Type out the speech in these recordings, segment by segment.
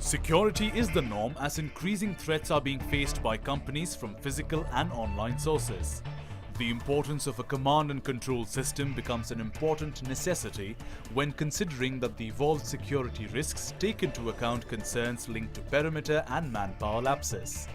Security is the norm as increasing threats are being faced by companies from physical and online sources. The importance of a command and control system becomes an important necessity when considering that the evolved security risks take into account concerns linked to perimeter and manpower lapses.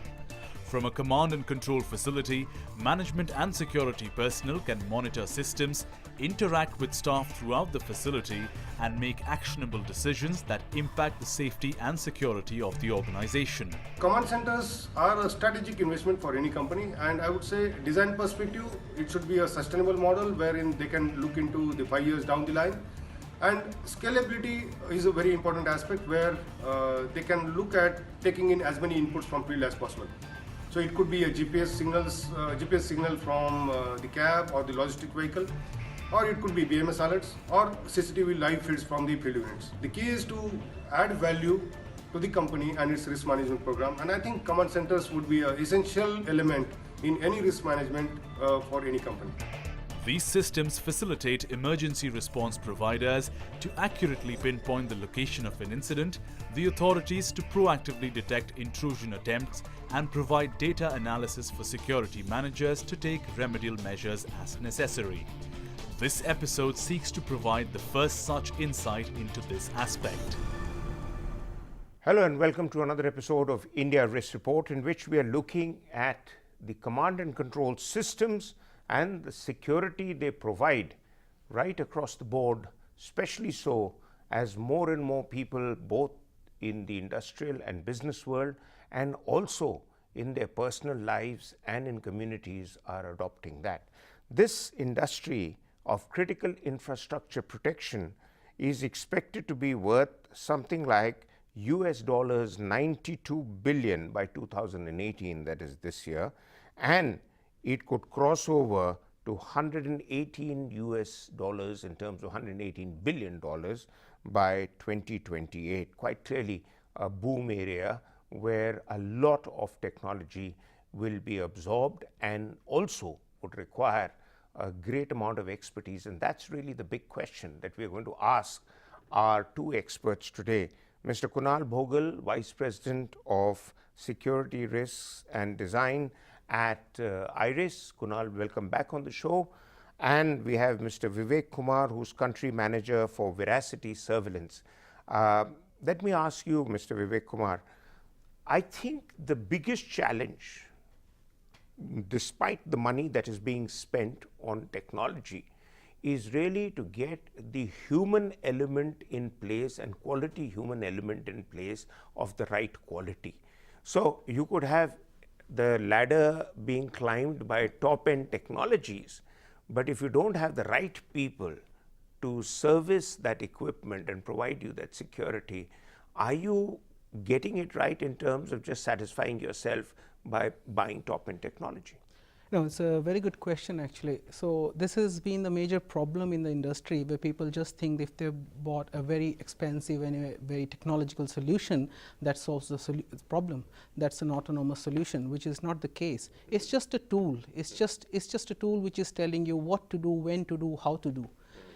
From a command and control facility, management and security personnel can monitor systems, interact with staff throughout the facility, and make actionable decisions that impact the safety and security of the organization. Command centers are a strategic investment for any company, and I would say design perspective, it should be a sustainable model wherein they can look into the 5 years down the line. And scalability is a very important aspect where they can look at taking in as many inputs from field as possible. So it could be a GPS signal from the cab or the logistic vehicle, or it could be BMS alerts or CCTV live feeds from the field units. The key is to add value to the company and its risk management program, and I think command centers would be an essential element in any risk management for any company. These systems facilitate emergency response providers to accurately pinpoint the location of an incident, the authorities to proactively detect intrusion attempts, and provide data analysis for security managers to take remedial measures as necessary. This episode seeks to provide the first such insight into this aspect. Hello and welcome to another episode of India Risk Report, in which we are looking at the command and control systems and the security they provide right across the board, especially so as more and more people, both in the industrial and business world and also in their personal lives and in communities, are adopting that. This industry of critical infrastructure protection is expected to be worth something like $92 billion by 2018, that is this year, and it could cross over to $118 in terms of $118 billion by 2028. Quite clearly a boom area where a lot of technology will be absorbed and also would require a great amount of expertise. And that's really the big question that we're going to ask our two experts today. Mr. Kunal Bhogal, Vice President of Security Risks and Design at IIRIS. Kunal, welcome back on the show. And we have Mr. Vivek Kumar, who's Country Manager for Veracity Surveillance. Let me ask you, Mr. Vivek Kumar, I think the biggest challenge, despite the money that is being spent on technology, is really to get the human element in place and quality human element in place of the right quality. So you could have the ladder being climbed by top-end technologies, but if you don't have the right people to service that equipment and provide you that security, are you getting it right in terms of just satisfying yourself by buying top-end technology? No, it's a very good question actually. So this has been the major problem in the industry, where people just think if they bought a very expensive and a very technological solution that solves the problem, that's an autonomous solution, which is not the case. It's just a tool. It's just a tool which is telling you what to do, when to do, how to do.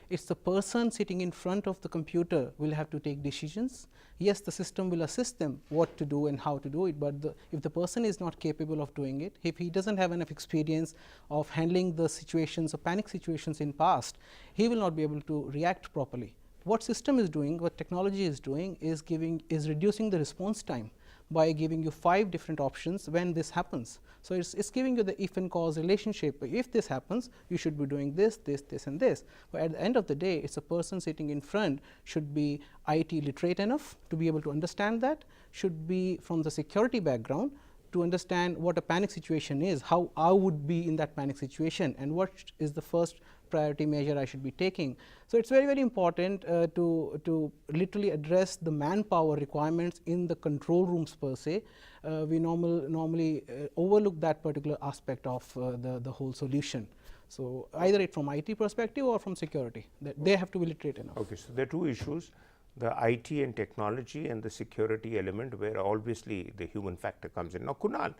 It's the person sitting in front of the computer will have to take decisions. Yes, the system will assist them what to do and how to do it, but if the person is not capable of doing it, if he doesn't have enough experience of handling the situations or panic situations in past, he will not be able to react properly. What system is doing, what technology is doing, is reducing the response time by giving you 5 different options when this happens. So it's giving you the if and cause relationship. If this happens, you should be doing this, this, this, and this. But at the end of the day, it's a person sitting in front should be IT literate enough to be able to understand that, should be from the security background to understand what a panic situation is, how I would be in that panic situation, and what is the first priority measure I should be taking. So it's very, very important to literally address the manpower requirements in the control rooms per se. We normally overlook that particular aspect of the whole solution. So either it from IT perspective or from security, they have to be literate enough. Okay, so there are two issues: the IT and technology and the security element, where obviously the human factor comes in. Now, Kunal,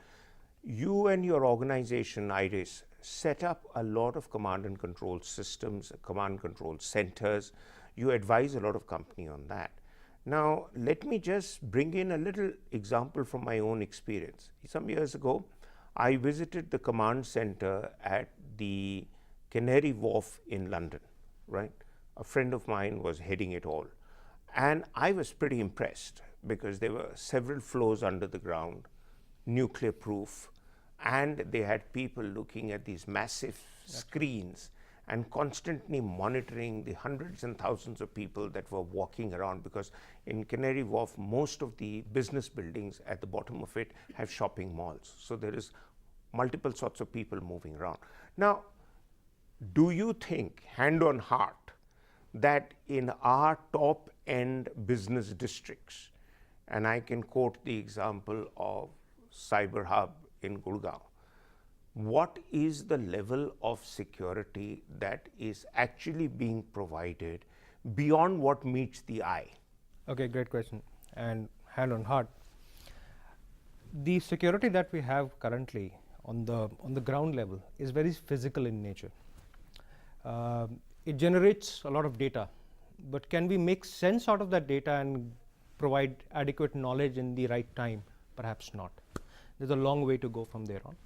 you and your organization, IIRIS, set up a lot of command and control systems, command control centers. You advise a lot of company on that. Now, let me just bring in a little example from my own experience. Some years ago, I visited the command center at the Canary Wharf in London, right? A friend of mine was heading it all. And I was pretty impressed because there were several floors under the ground, nuclear proof, and they had people looking at these massive screens and constantly monitoring the hundreds and thousands of people that were walking around, because in Canary Wharf, most of the business buildings at the bottom of it have shopping malls. So there is multiple sorts of people moving around. Now, do you think, hand on heart, that in our top end business districts, and I can quote the example of Cyber Hub in Gurgaon, what is the level of security that is actually being provided beyond what meets the eye? Okay, great question. And hand on heart, the security that we have currently on the ground level is very physical in nature. It generates a lot of data, but can we make sense out of that data and provide adequate knowledge in the right time? Perhaps not. There's a long way to go from there on.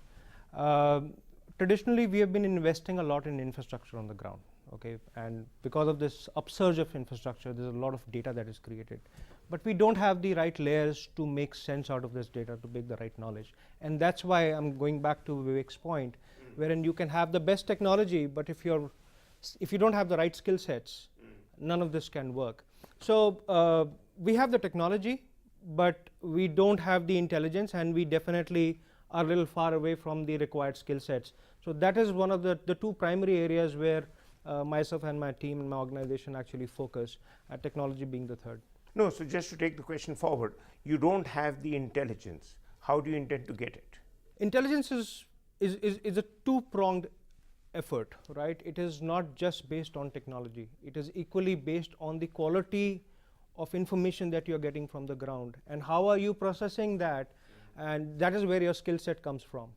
Traditionally, we have been investing a lot in infrastructure on the ground, okay, and because of this upsurge of infrastructure, there's a lot of data that is created, but we don't have the right layers to make sense out of this data, to make the right knowledge. And that's why I'm going back to Vivek's point, wherein you can have the best technology, but if you don't have the right skill sets, none of this can work. So we have the technology, but we don't have the intelligence, and we definitely are a little far away from the required skill sets. So that is one of the two primary areas where myself and my team and my organization actually focus, technology being the third. No, so just to take the question forward, you don't have the intelligence. How do you intend to get it? Intelligence is a two-pronged effort, right? It is not just based on technology. It is equally based on the quality of information that you're getting from the ground, and how are you processing that, and that is where your skill set comes from.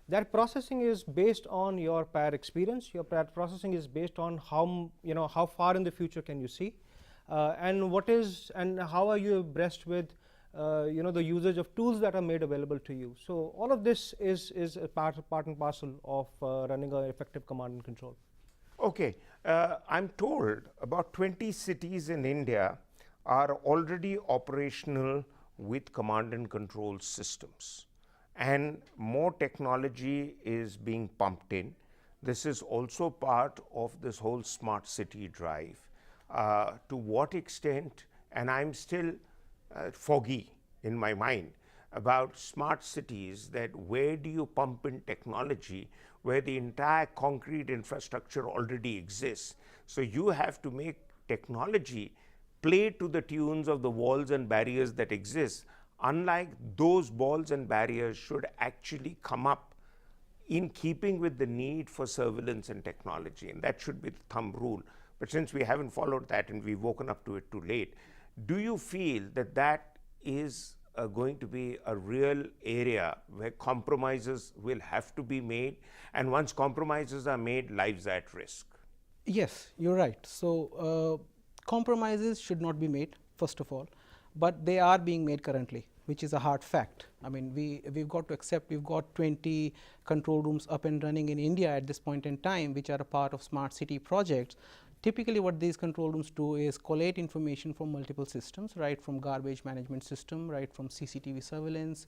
That processing is based on your prior experience. Your prior processing is based on how far in the future can you see, and how are you abreast with the usage of tools that are made available to you. So all of this is a part and parcel of running an effective command and control. Okay, I'm told about 20 cities in India are already operational with command and control systems, and more technology is being pumped in. This is also part of this whole smart city drive. To what extent, and I'm still foggy in my mind about smart cities, that where do you pump in technology where the entire concrete infrastructure already exists? So you have to make technology play to the tunes of the walls and barriers that exist. Unlike those walls and barriers should actually come up in keeping with the need for surveillance and technology, and that should be the thumb rule. But since we haven't followed that and we've woken up to it too late, do you feel that that is going to be a real area where compromises will have to be made, and once compromises are made, lives are at risk? Yes, you're right. So compromises should not be made, first of all, but they are being made currently, which is a hard fact. I mean, we've got to accept we've got 20 control rooms up and running in India at this point in time, which are a part of smart city projects. Typically what these control rooms do is collate information from multiple systems, right from garbage management system, right from CCTV surveillance,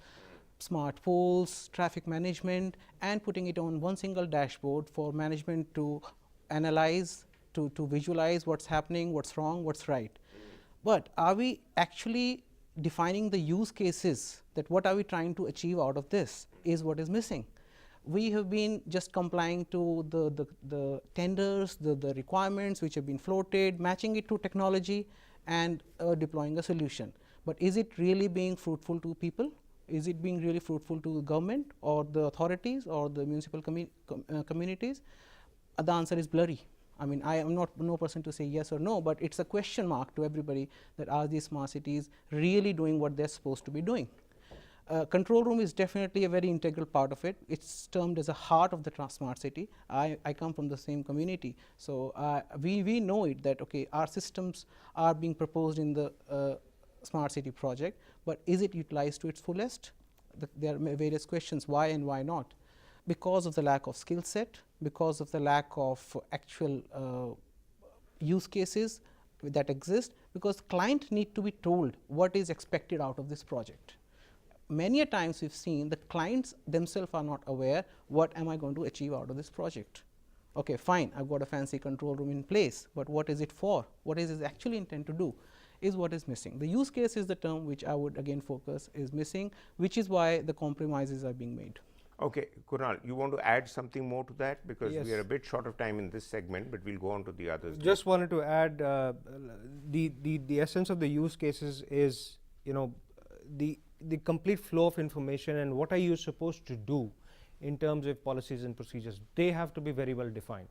smart poles, traffic management, and putting it on one single dashboard for management to analyze, to visualize what's happening, what's wrong, what's right. But are we actually defining the use cases, that what are we trying to achieve out of this is what is missing. We have been just complying to the tenders, the requirements which have been floated, matching it to technology and deploying a solution. But is it really being fruitful to people? Is it being really fruitful to the government or the authorities or the municipal communities? The answer is blurry. I mean, I am no person to say yes or no, but it's a question mark to everybody that are these smart cities really doing what they're supposed to be doing? Control room is definitely a very integral part of it. It's termed as a heart of the smart city. I come from the same community, so we know it that okay, our systems are being proposed in the smart city project, but is it utilized to its fullest? There are various questions why and why not, because of the lack of skill set, because of the lack of actual use cases that exist, because client need to be told what is expected out of this project. Many a times we have seen the clients themselves are not aware what am I going to achieve out of this project. Okay, fine, I have got a fancy control room in place, but what is it for? What is it actually intended to do is what is missing. The use case is the term which I would again focus is missing, which is why the compromises are being made. Okay, Kunal, you want to add something more to that? Because Yes. we are a bit short of time in this segment, but we'll go on to the others. Just wanted to add the essence of the use cases is, you know, the complete flow of information and what are you supposed to do in terms of policies and procedures. They have to be very well defined.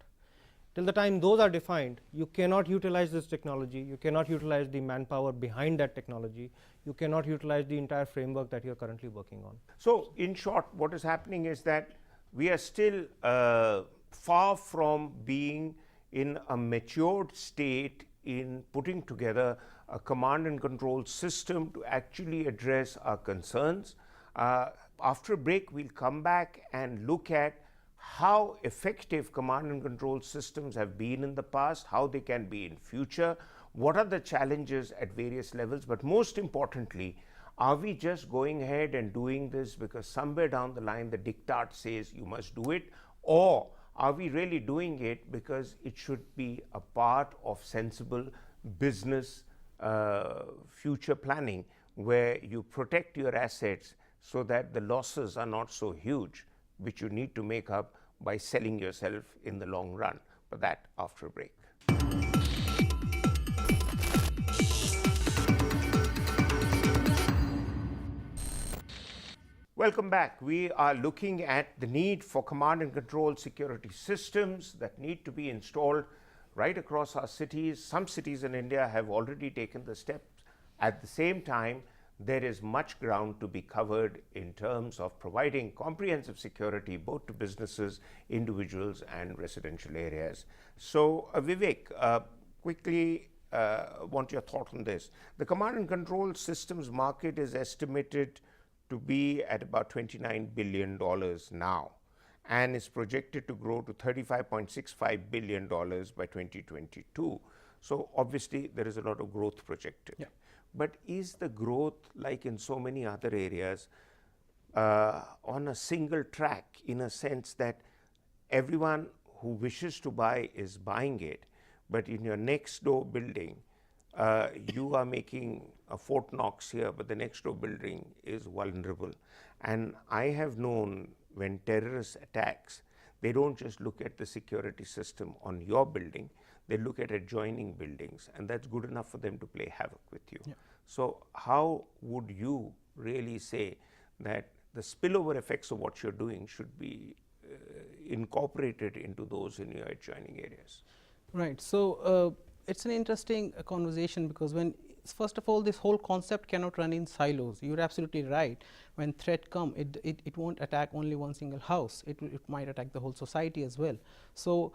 Till the time those are defined, you cannot utilize this technology, you cannot utilize the manpower behind that technology, you cannot utilize the entire framework that you're currently working on. So, in short, what is happening is that we are still far from being in a matured state in putting together a command and control system to actually address our concerns. After a break, we'll come back and look at how effective command and control systems have been in the past, how they can be in future, what are the challenges at various levels, but most importantly, are we just going ahead and doing this because somewhere down the line the diktat says you must do it, or are we really doing it because it should be a part of sensible business future planning where you protect your assets so that the losses are not so huge, which you need to make up by selling yourself in the long run. But that after a break. Welcome back. We are looking at the need for command and control security systems that need to be installed right across our cities. Some cities in India have already taken the steps. At the same time, there is much ground to be covered in terms of providing comprehensive security both to businesses, individuals and residential areas. So Vivek, quickly want your thought on this. The command and control systems market is estimated to be at about $29 billion now and is projected to grow to $35.65 billion by 2022. So obviously there is a lot of growth projected. Yeah. But is the growth, like in so many other areas, on a single track, in a sense that everyone who wishes to buy is buying it, but in your next door building, you are making a Fort Knox here, but the next door building is vulnerable. And I have known when terrorist attacks, they don't just look at the security system on your building, they look at adjoining buildings, and that's good enough for them to play havoc with you. Yeah. So how would you really say that the spillover effects of what you're doing should be incorporated into those in your adjoining areas? Right. So it's an interesting conversation, because when first of all, this whole concept cannot run in silos. You're absolutely right. When threat come, it won't attack only one single house. It might attack the whole society as well. So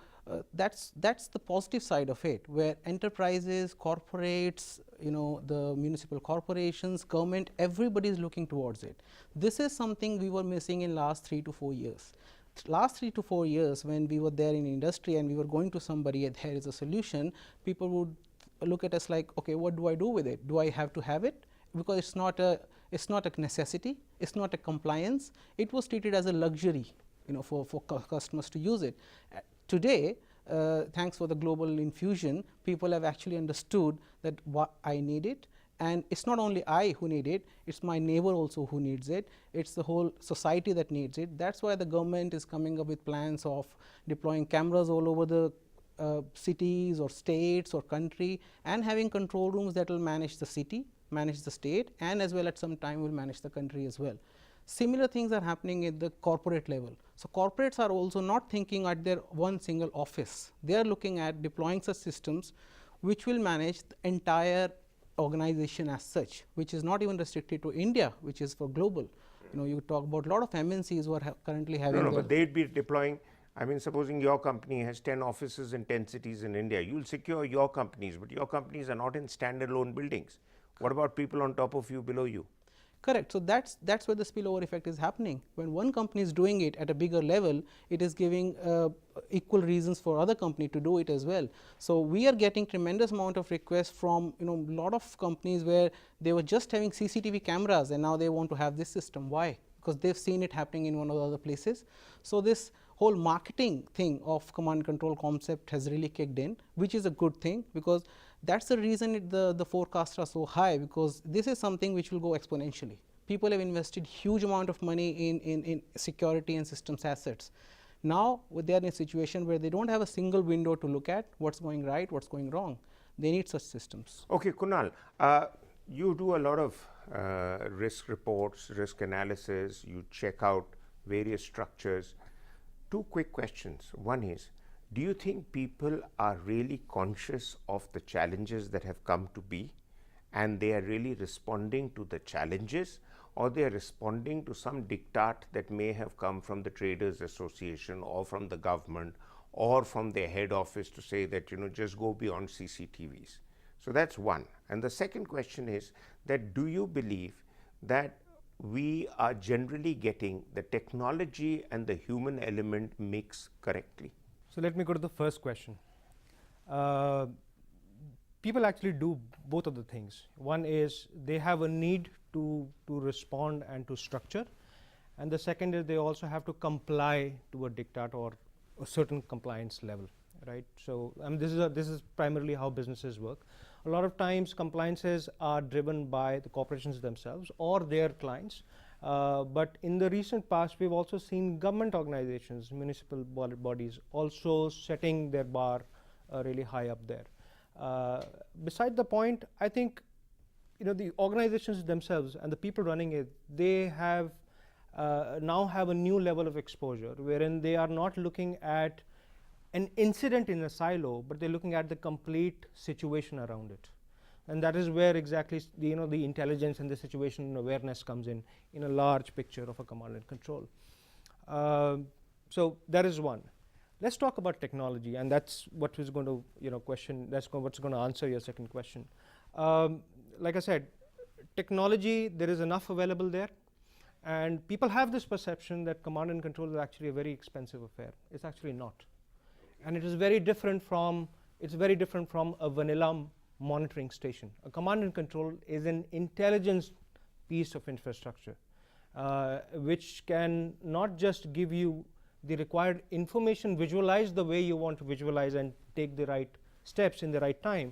that's the positive side of it, where enterprises, corporates, the municipal corporations, government, everybody is looking towards it. This is something we were missing in last 3 to 4 years. Last 3 to 4 years, when we were there in industry and we were going to somebody and here is a solution, people would look at us like, okay, what do I do with it? Do I have to have it? Because it's not a necessity, it's not a compliance. It was treated as a luxury, for customers to use it. Today, thanks for the global infusion, people have actually understood that I need it. And it's not only I who need it, it's my neighbor also who needs it, it's the whole society that needs it. That's why the government is coming up with plans of deploying cameras all over the cities or states or country, and having control rooms that will manage the city, manage the state, and as well at some time will manage the country as well. Similar things are happening at the corporate level. So corporates are also not thinking at their one single office. They are looking at deploying such systems which will manage the entire organization as such, which is not even restricted to India, which is for global. You talk about a lot of MNCs who are currently having. No, but they'd be deploying. I mean, supposing your company has 10 offices in 10 cities in India, you'll secure your companies, but your companies are not in standalone buildings. What about people on top of you, below you? Correct. So that's where the spillover effect is happening. When one company is doing it at a bigger level, it is giving equal reasons for other company to do it as well. So we are getting tremendous amount of requests from lot of companies where they were just having CCTV cameras and now they want to have this system. Why? Because they've seen it happening in one of the other places. So this whole marketing thing of command and control concept has really kicked in, which is a good thing, because that's the reason the forecasts are so high, because this is something which will go exponentially. People have invested huge amount of money in security and systems assets. Now they are in a situation where they don't have a single window to look at what's going right, what's going wrong. They need such systems. Okay, Kunal, you do a lot of risk reports, risk analysis, you check out various structures. Two quick questions. One is, do you think people are really conscious of the challenges that have come to be and they are really responding to the challenges, or they are responding to some diktat that may have come from the Traders Association or from the government or from their head office to say that just go beyond CCTVs? So that's one. And the second question is that, do you believe that we are generally getting the technology and the human element mix correctly? So let me go to the first question. People actually do both of the things. One is they have a need to respond and to structure, and the second is they also have to comply to a diktat or a certain compliance level, right? So this is primarily how businesses work. A lot of times compliances are driven by the corporations themselves or their clients. But in the recent past, we've also seen government organizations, municipal bodies also setting their bar really high up there. Beside the point, I think the organizations themselves and the people running it, they have now have a new level of exposure wherein they are not looking at an incident in a silo, but they're looking at the complete situation around it. And that is where exactly the intelligence and the situation awareness comes in a large picture of a command and control. So that is one. Let's talk about technology, and that's what is going to question. That's what's going to answer your second question. Like I said, technology, there is enough available there, and people have this perception that command and control is actually a very expensive affair. It's actually not, and it is very different from a vanilla monitoring station. A command and control is an intelligence piece of infrastructure, which can not just give you the required information, visualize the way you want to visualize and take the right steps in the right time,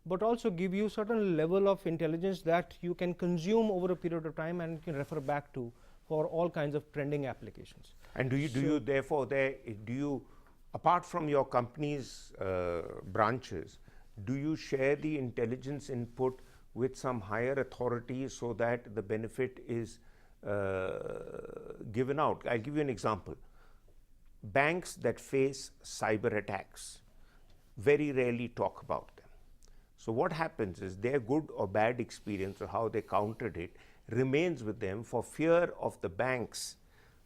but also give you certain level of intelligence that you can consume over a period of time and can refer back to for all kinds of trending applications. And do you therefore apart from your company's branches, do you share the intelligence input with some higher authority so that the benefit is given out? I'll give you an example. Banks that face cyber attacks very rarely talk about them. So what happens is their good or bad experience or how they countered it remains with them for fear of the banks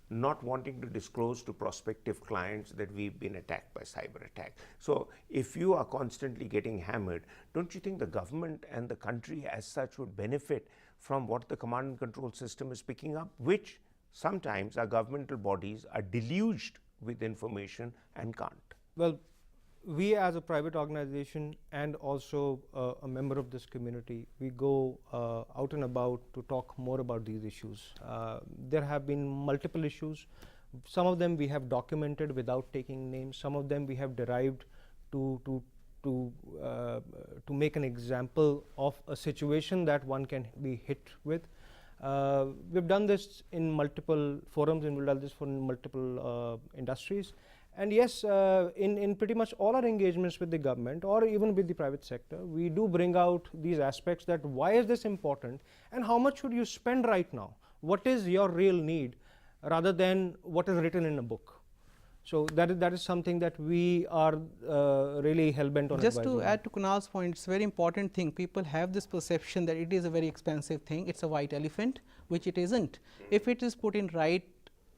not wanting to disclose to prospective clients that we've been attacked by cyber attack. So if you are constantly getting hammered, don't you think the government and the country as such would benefit from what the command and control system is picking up, which sometimes our governmental bodies are deluged with information and can't? Well, we as a private organization and also a member of this community, we go out and about to talk more about these issues. There have been multiple issues. Some of them we have documented without taking names. Some of them we have derived to make an example of a situation that one can be hit with. We've done this in multiple forums, and we've done this for multiple industries. And yes, in pretty much all our engagements with the government or even with the private sector, we do bring out these aspects that why is this important and how much should you spend right now? What is your real need rather than what is written in a book? So that is something that we are really hell-bent on. Just to add to Kunal's point, it's a very important thing. People have this perception that it is a very expensive thing. It's a white elephant, which it isn't. If it is put in right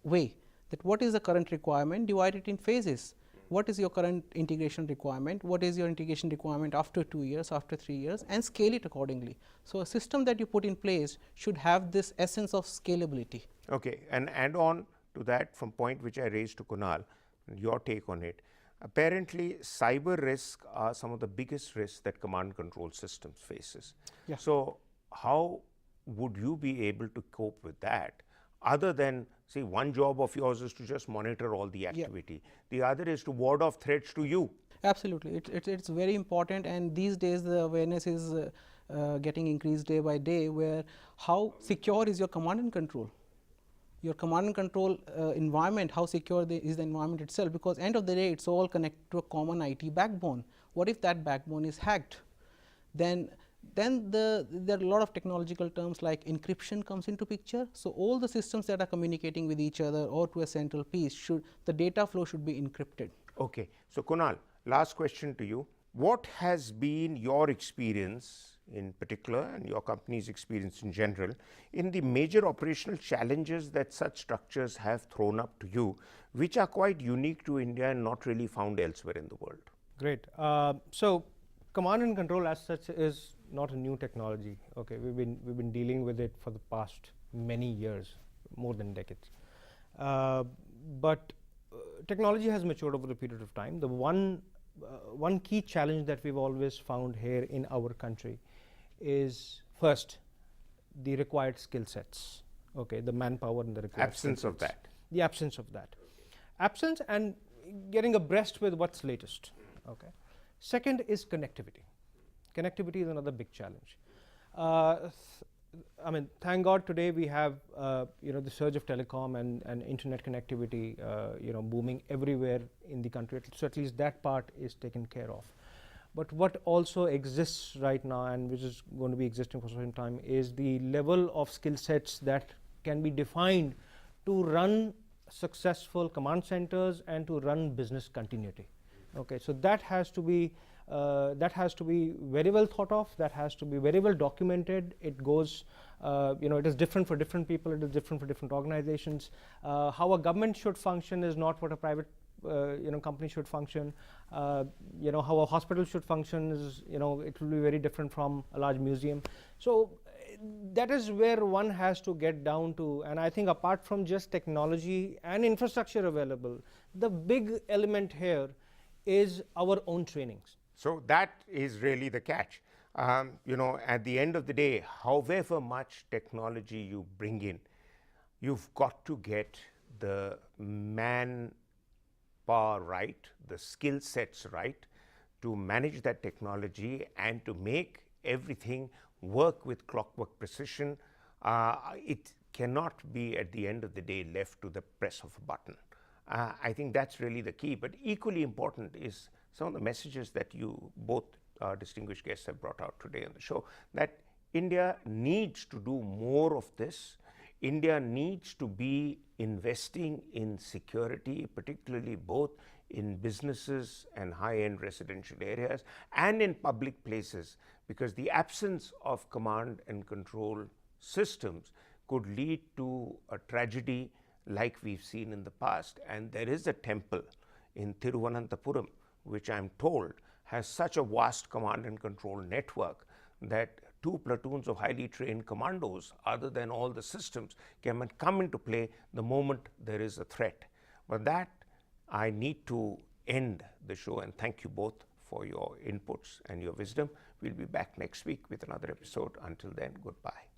way, that what is the current requirement, divide it in phases. what is your current integration requirement, what is your integration requirement after 2 years, after 3 years, and scale it accordingly. So, a system that you put in place should have this essence of scalability. Okay, and add on to that from point which I raised to Kunal, your take on it. Apparently, cyber risks are some of the biggest risks that command control systems faces. Yeah. So, how would you be able to cope with that? Other than, say, one job of yours is to just monitor all the activity. The other is to ward off threats to you. Absolutely, it's very important, and these days the awareness is getting increased day by day, where how secure is your command and control. Your command and control environment, how secure is the environment itself, because end of the day it's all connected to a common IT backbone. What if that backbone is hacked? Then there are a lot of technological terms like encryption comes into picture. So, all the systems that are communicating with each other or to a central piece, the data flow should be encrypted. Okay. So, Kunal, last question to you. What has been your experience in particular and your company's experience in general in the major operational challenges that such structures have thrown up to you, which are quite unique to India and not really found elsewhere in the world? Great. So, command and control as such is not a new technology. Okay, we've been dealing with it for the past many years, more than decades. But technology has matured over a period of time. The one key challenge that we've always found here in our country is first the required skill sets. Okay, the manpower and the required absence of that. The absence of that. Absence and getting abreast with what's latest. Okay. Second is connectivity. Connectivity is another big challenge. I mean, thank God today we have the surge of telecom and internet connectivity booming everywhere in the country. So at least that part is taken care of. But what also exists right now, and which is going to be existing for some time, is the level of skill sets that can be defined to run successful command centers and to run business continuity. Okay, so that has to be very well thought of. That has to be very well documented. It goes, it is different for different people. It is different for different organizations. How a government should function is not what a private company should function. How a hospital should function is, it will be very different from a large museum. So that is where one has to get down to. And I think apart from just technology and infrastructure available, the big element here is our own trainings. So that is really the catch. At the end of the day, however much technology you bring in, you've got to get the manpower right, the skill sets right to manage that technology and to make everything work with clockwork precision. It cannot be at the end of the day left to the press of a button. I think that's really the key, but equally important is some of the messages that you both distinguished guests have brought out today on the show, that India needs to do more of this. India needs to be investing in security, particularly both in businesses and high-end residential areas and in public places, because the absence of command and control systems could lead to a tragedy like we've seen in the past. And there is a temple in Thiruvananthapuram, which I'm told has such a vast command and control network that 2 platoons of highly trained commandos, other than all the systems, can come into play the moment there is a threat. But that, I need to end the show and thank you both for your inputs and your wisdom. We'll be back next week with another episode. Until then, goodbye.